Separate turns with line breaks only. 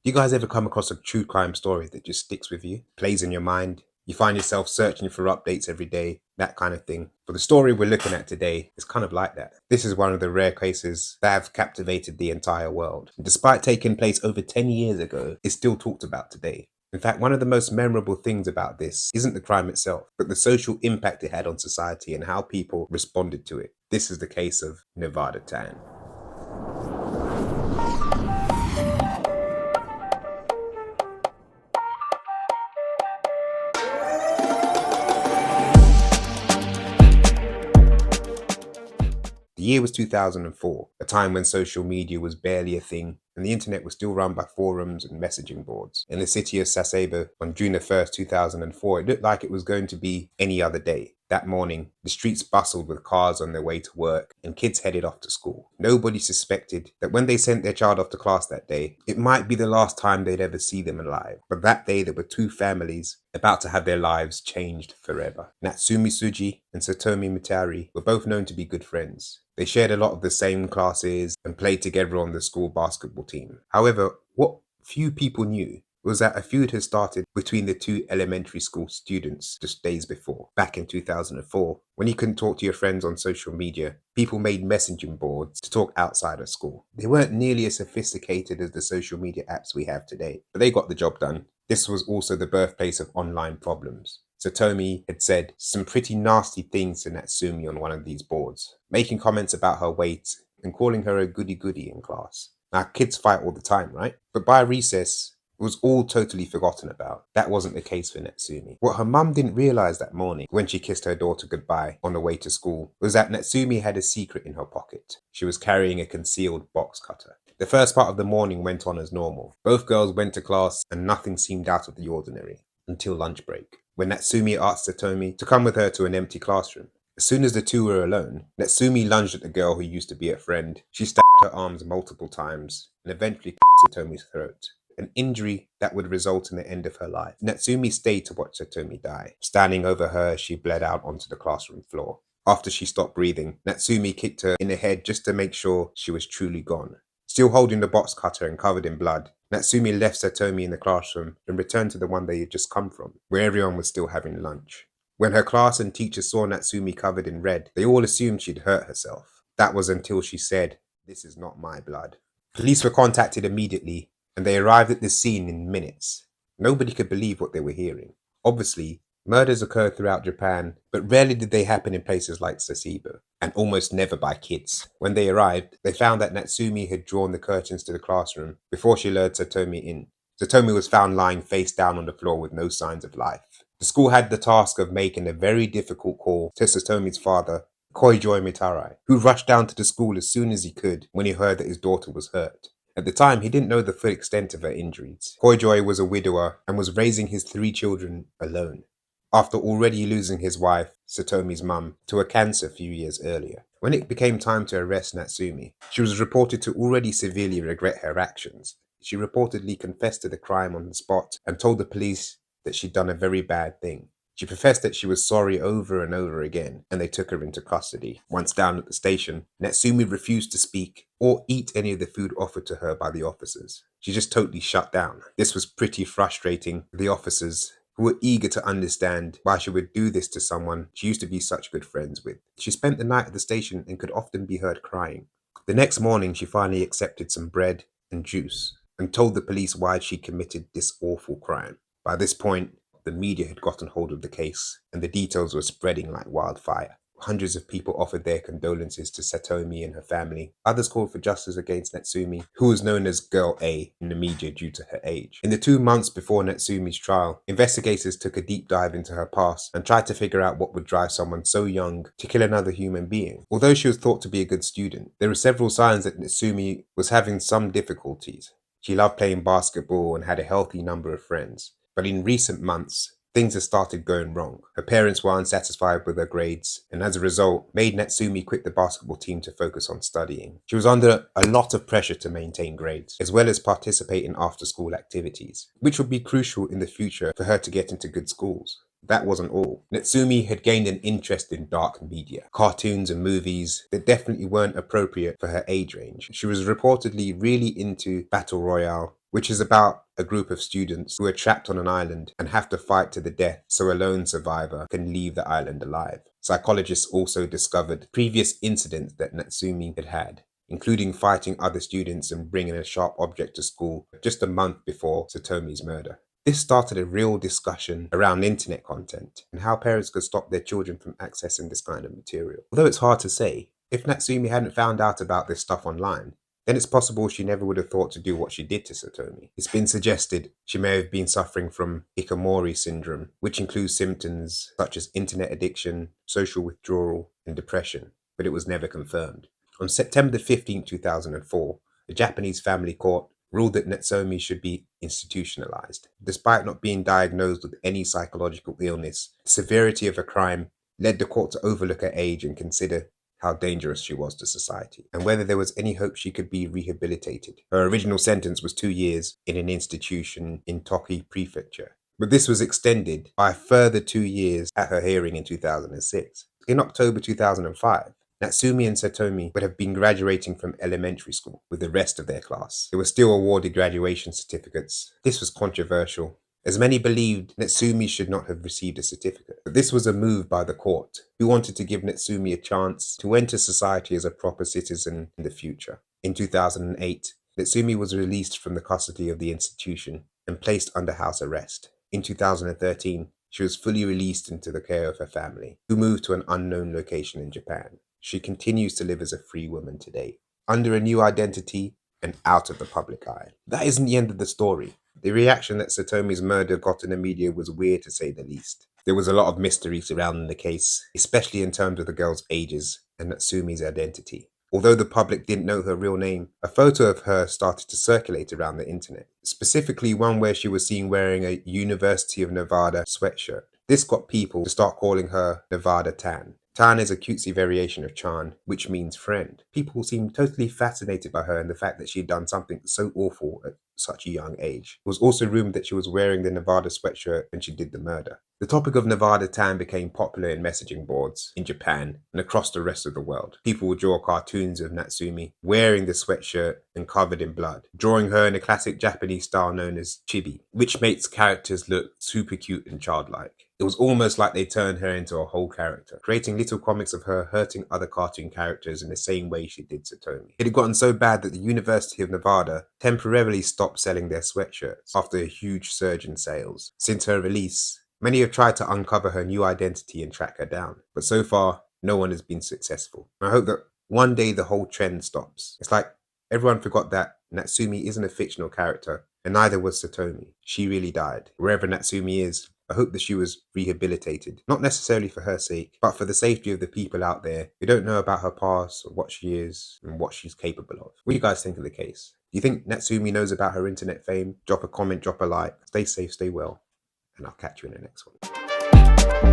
Do you guys ever come across a true crime story that just sticks with you, plays in your mind? You find yourself searching for updates every day, that kind of thing. But the story we're looking at today is kind of like that. This is one of the rare cases that have captivated the entire world. And despite taking place over 10 years ago, it's still talked about today. In fact, one of the most memorable things about this isn't the crime itself, but the social impact it had on society and how people responded to it. This is the case of Nevada Tan. The year was 2004, a time when social media was barely a thing and the internet was still run by forums and messaging boards. In the city of Sasebo on June 1st, 2004, it looked like it was going to be any other day. That morning, the streets bustled with cars on their way to work and kids headed off to school. Nobody suspected that when they sent their child off to class that day, it might be the last time they'd ever see them alive. But that day, there were two families about to have their lives changed forever. Natsumi Tsuji and Satomi Mitarai were both known to be good friends. They shared a lot of the same classes and played together on the school basketball team. However, what few people knew was that a feud had started between the two elementary school students just days before. Back in 2004, when you couldn't talk to your friends on social media, people made messaging boards to talk outside of school. They weren't nearly as sophisticated as the social media apps we have today, but they got the job done. This was also the birthplace of online problems. Satomi had said some pretty nasty things to Natsumi on one of these boards, making comments about her weight and calling her a goody-goody in class. Now, kids fight all the time, right? But by recess, it was all totally forgotten about. That wasn't the case for Natsumi. What her mum didn't realize that morning when she kissed her daughter goodbye on the way to school was that Natsumi had a secret in her pocket. She was carrying a concealed box cutter. The first part of the morning went on as normal. Both girls went to class and nothing seemed out of the ordinary until lunch break, when Natsumi asked Satomi to come with her to an empty classroom. As soon as the two were alone, Natsumi lunged at the girl who used to be a friend. She stabbed her arms multiple times and eventually cut Satomi's throat, an injury that would result in the end of her life. Natsumi stayed to watch Satomi die. Standing over her, she bled out onto the classroom floor. After she stopped breathing, Natsumi kicked her in the head just to make sure she was truly gone. Still holding the box cutter and covered in blood, Natsumi left Satomi in the classroom and returned to the one they had just come from, where everyone was still having lunch. When her class and teacher saw Natsumi covered in red, they all assumed she'd hurt herself. That was until she said, "This is not my blood." Police were contacted immediately, and they arrived at the scene in minutes. Nobody could believe what they were hearing. Obviously, murders occur throughout Japan, but rarely did they happen in places like Sasebo, and almost never by kids. When they arrived, they found that Natsumi had drawn the curtains to the classroom before she lured Satomi in. Satomi was found lying face down on the floor with no signs of life. The school had the task of making a very difficult call to Satomi's father, Koijoy Mitarai, who rushed down to the school as soon as he could when he heard that his daughter was hurt. At the time, he didn't know the full extent of her injuries. Koijoy was a widower and was raising his 3 children alone, after already losing his wife, Satomi's mum, to a cancer a few years earlier. When it became time to arrest Natsumi, she was reported to already severely regret her actions. She reportedly confessed to the crime on the spot and told the police that she'd done a very bad thing. She professed that she was sorry over and over again, and they took her into custody. Once down at the station, Natsumi refused to speak or eat any of the food offered to her by the officers. She just totally shut down. This was pretty frustrating for the officers, who were eager to understand why she would do this to someone she used to be such good friends with. She spent the night at the station and could often be heard crying. The next morning, she finally accepted some bread and juice and told the police why she committed this awful crime. By this point, the media had gotten hold of the case, and the details were spreading like wildfire. Hundreds of people offered their condolences to Satomi and her family. Others called for justice against Natsumi, who was known as Girl A in the media due to her age. In the 2 months before Natsumi's trial, investigators took a deep dive into her past and tried to figure out what would drive someone so young to kill another human being. Although she was thought to be a good student, there were several signs that Natsumi was having some difficulties. She loved playing basketball and had a healthy number of friends. But in recent months, things had started going wrong. Her parents were unsatisfied with her grades, and as a result, made Natsumi quit the basketball team to focus on studying. She was under a lot of pressure to maintain grades, as well as participate in after-school activities, which would be crucial in the future for her to get into good schools. That wasn't all. Natsumi had gained an interest in dark media, cartoons and movies that definitely weren't appropriate for her age range. She was reportedly really into Battle Royale which is about a group of students who are trapped on an island and have to fight to the death so a lone survivor can leave the island alive. Psychologists also discovered previous incidents that Natsumi had had, including fighting other students and bringing a sharp object to school just a month before Satomi's murder. This started a real discussion around internet content and how parents could stop their children from accessing this kind of material. Although it's hard to say, if Natsumi hadn't found out about this stuff online, then it's possible she never would have thought to do what she did to Satomi. It's been suggested she may have been suffering from hikikomori syndrome, which includes symptoms such as internet addiction, social withdrawal, and depression, but it was never confirmed. On September 15, 2004, a Japanese family court ruled that Natsume should be institutionalized. Despite not being diagnosed with any psychological illness, the severity of her crime led the court to overlook her age and consider how dangerous she was to society, and whether there was any hope she could be rehabilitated. Her original sentence was 2 years in an institution in Toki Prefecture, but this was extended by a further 2 years at her hearing in 2006. In October 2005, Natsumi and Satomi would have been graduating from elementary school with the rest of their class. They were still awarded graduation certificates. This was controversial, as many believed Natsumi should not have received a certificate. But this was a move by the court, who wanted to give Natsumi a chance to enter society as a proper citizen in the future. In 2008, Natsumi was released from the custody of the institution and placed under house arrest. In 2013, she was fully released into the care of her family, who moved to an unknown location in Japan. She continues to live as a free woman today, under a new identity and out of the public eye. That isn't the end of the story. The reaction that Satomi's murder got in the media was weird, to say the least. There was a lot of mystery surrounding the case, especially in terms of the girls' ages and Natsumi's identity. Although the public didn't know her real name, a photo of her started to circulate around the internet, specifically one where she was seen wearing a University of Nevada sweatshirt. This got people to start calling her Nevada Tan. Tan is a cutesy variation of Chan, which means friend. People seemed totally fascinated by her and the fact that she had done something so awful at such a young age. It was also rumored that she was wearing the Nevada sweatshirt when she did the murder. The topic of Nevada Tan became popular in messaging boards in Japan and across the rest of the world. People would draw cartoons of Natsumi wearing the sweatshirt and covered in blood, drawing her in a classic Japanese style known as chibi, which makes characters look super cute and childlike. It was almost like they turned her into a whole character, creating little comics of her hurting other cartoon characters in the same way she did Satomi. It had gotten so bad that the University of Nevada temporarily stopped selling their sweatshirts after a huge surge in sales. Since her release, many have tried to uncover her new identity and track her down, but so far, no one has been successful. I hope that one day the whole trend stops. It's like everyone forgot that Natsumi isn't a fictional character, and neither was Satomi. She really died. Wherever Natsumi is, I hope that she was rehabilitated, not necessarily for her sake, but for the safety of the people out there who don't know about her past or what she is and what she's capable of. What do you guys think of the case? Do you think Natsumi knows about her internet fame? Drop a comment, drop a like. Stay safe, stay well, and I'll catch you in the next one.